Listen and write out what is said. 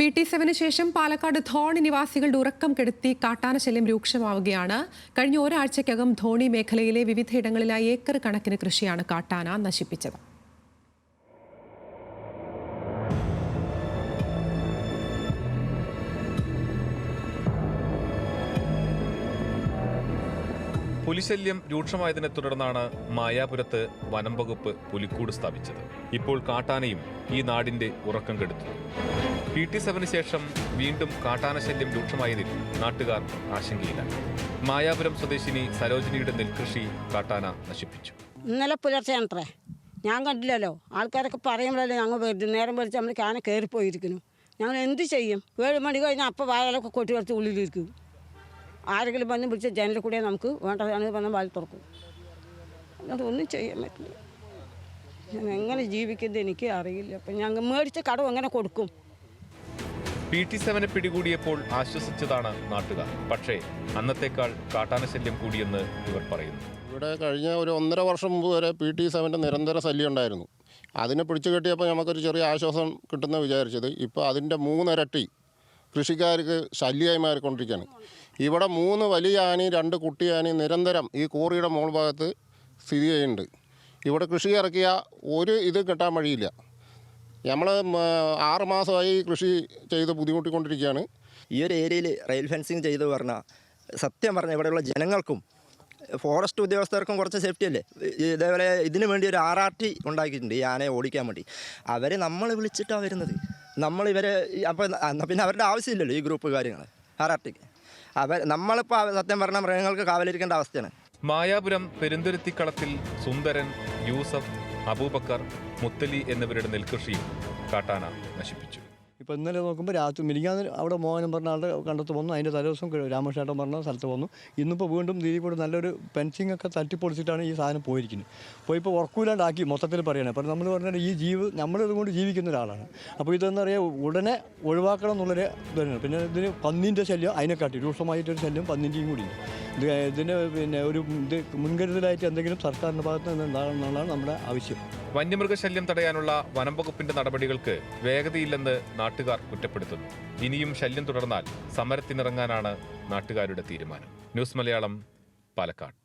PT7 ശേഷം പാലക്കാട് ധോണി നിവാസികളുടെ ഉറക്കം കെടുത്തി കാട്ടാനശല്യം രൂക്ഷമാവുകയാണ്. കഴിഞ്ഞ ഒരാഴ്ചയ്ക്കകം ധോണി മേഖലയിലെ വിവിധയിടങ്ങളിലായി ഏക്കർ കണക്കിന് കൃഷിയാണ് കാട്ടാന നശിപ്പിച്ചത്. പുലിശല്യം രൂക്ഷമായതിനെ തുടർന്നാണ് മായാപുരത്ത് വനം വകുപ്പ് പുലിക്കൂട് സ്ഥാപിച്ചത്. ഇപ്പോൾ കാട്ടാനയും ഈ നാടിന്റെ ഉറക്കം കെടുത്തു. PT7 ശേഷം വീണ്ടും കാട്ടാനശല്യം രൂക്ഷമായതിൽ നാട്ടുകാർ ആശങ്കയിലാണ്. മായാപുരം സ്വദേശിനി സരോജിനിയുടെ നെൽകൃഷി കാട്ടാന നശിപ്പിച്ചു. ഇന്നലെ പുലർച്ചെയാണത്രേ, ഞാൻ കണ്ടില്ലല്ലോ. ആൾക്കാരൊക്കെ പറയുമ്പോഴല്ലേ ഞങ്ങൾ നേരം വിളിച്ച് നമ്മൾ കാന കയറിപ്പോയിരിക്കുന്നു. ഞങ്ങൾ എന്ത് ചെയ്യും? 7 മണി കഴിഞ്ഞാൽ അപ്പം വായലൊക്കെ കൊട്ടി കുറച്ച് ഉള്ളിലിരിക്കും. ആരെങ്കിലും വന്ന് വിളിച്ച ജനലിൽ കൂടെ നമുക്ക് വേണ്ടതാണ് പറഞ്ഞാൽ വാൽ തുറക്കും. അതൊന്നും ചെയ്യാൻ പറ്റില്ല. ഞാൻ എങ്ങനെ ജീവിക്കുന്നത് എനിക്ക് അറിയില്ല. അപ്പം ഞങ്ങൾ മേടിച്ച കടം എങ്ങനെ കൊടുക്കും? PT7 പിടികൂടിയപ്പോൾ ആശ്വസിച്ചതാണ് നാട്ടുകാർ. പക്ഷേ അന്നത്തേക്കാൾ കാട്ടാനശല്യം കൂടിയെന്ന് ഇവർ പറയുന്നു. ഇവിടെ കഴിഞ്ഞ ഒരു 1.5 വർഷം മുമ്പ് വരെ PT7 നിരന്തര ശല്യം ഉണ്ടായിരുന്നു. അതിനെ പിടിച്ചു കെട്ടിയപ്പോൾ നമുക്കൊരു ചെറിയ ആശ്വാസം കിട്ടുമെന്ന് വിചാരിച്ചത്. ഇപ്പോൾ അതിൻ്റെ 3 ഇരട്ടി കൃഷിക്കാർക്ക് ശല്യമായി മാറിക്കൊണ്ടിരിക്കുകയാണ്. ഇവിടെ 3 വലിയ ആനയും 2 കുട്ടി ആനയും നിരന്തരം ഈ കോറിയുടെ മോൾ ഭാഗത്ത് സ്ഥിതി ചെയ്യുന്നുണ്ട്. ഇവിടെ കൃഷി ഇറക്കിയ ഒരു ഇത് കിട്ടാൻ വഴിയില്ല. നമ്മൾ 6 മാസമായി കൃഷി ചെയ്ത് ബുദ്ധിമുട്ടിക്കൊണ്ടിരിക്കുകയാണ്. ഈ ഒരു ഏരിയയിൽ റെയിൽ ഫെൻസിങ് ചെയ്ത് പറഞ്ഞാൽ സത്യം പറഞ്ഞാൽ ഇവിടെയുള്ള ജനങ്ങൾക്കും ഫോറസ്റ്റ് ഉദ്യോഗസ്ഥർക്കും കുറച്ച് സേഫ്റ്റി അല്ലേ. ഇതേപോലെ ഇതിനു വേണ്ടി ഒരു RRT ഉണ്ടാക്കിയിട്ടുണ്ട് ഈ ആനയെ ഓടിക്കാൻ വേണ്ടി. അവരെ നമ്മൾ വിളിച്ചിട്ടാണ് വരുന്നത്. നമ്മളിവരെ അപ്പോൾ പിന്നെ അവരുടെ ആവശ്യമില്ലല്ലോ ഈ ഗ്രൂപ്പ് കാര്യങ്ങൾ RRTക്ക്. നമ്മളിപ്പോൾ സത്യം പറഞ്ഞാൽ മൃഗങ്ങൾക്ക് കാവലിരിക്കേണ്ട അവസ്ഥയാണ്. മായാപുരം പെരുന്തുരുത്തിക്കളത്തിൽ സുന്ദരൻ, യൂസഫ്, അബൂബക്കർ, മുത്തലി എന്നിവരുടെ നെൽകൃഷിയും കാട്ടാന നശിപ്പിച്ചു. ഇപ്പോൾ ഇന്നലെ നോക്കുമ്പോൾ രാത്രി മിനിഞ്ഞാന്ന് അവിടെ മോഹനം പറഞ്ഞ ആളുടെ കണ്ടത്ത് വന്നു. അതിൻ്റെ തലേദിവസം രാമകൃഷ്ണേട്ടൻ പറഞ്ഞ സ്ഥലത്ത് വന്നു. ഇന്നിപ്പോൾ വീണ്ടും ഇതിൽ കൂടെ നല്ലൊരു ഫെൻസിങ് ഒക്കെ തട്ടിപ്പൊളിച്ചിട്ടാണ് ഈ സാധനം പോയിരിക്കുന്നത്. ഇപ്പോൾ ഉറക്കൂലാണ്ടാക്കി മൊത്തത്തിൽ പറയണേ. അപ്പോൾ നമ്മൾ പറഞ്ഞാൽ ഈ നമ്മളിതുകൊണ്ട് ജീവിക്കുന്ന ഒരാളാണ്. അപ്പോൾ ഇതെന്ന് പറയുക ഉടനെ ഒഴിവാക്കണം എന്നുള്ളൊരു ഇതാണ്. പിന്നെ ഇതിന് പന്നീൻ്റെ ശല്യം അതിനെക്കാട്ടി രൂക്ഷമായിട്ടൊരു ശല്യം പന്നീൻ്റെയും കൂടിയുണ്ട്. ഇതിന് ഒരു മുൻകരുതലായിട്ട് എന്തെങ്കിലും സർക്കാരിൻ്റെ ഭാഗത്ത് നിന്ന് ഉണ്ടാകണമെന്നാണ് നമ്മുടെ ആവശ്യം. വന്യമൃഗശല്യം തടയാനുള്ള വനം വകുപ്പിന്റെ നടപടികൾക്ക് വേഗതയില്ലെന്ന് നാട്ടുകാർ കുറ്റപ്പെടുത്തുന്നു. ഇനിയും ശല്യം തുടർന്നാൽ സമരത്തിനിറങ്ങാനാണ് നാട്ടുകാരുടെ തീരുമാനം. ന്യൂസ് മലയാളം, പാലക്കാട്.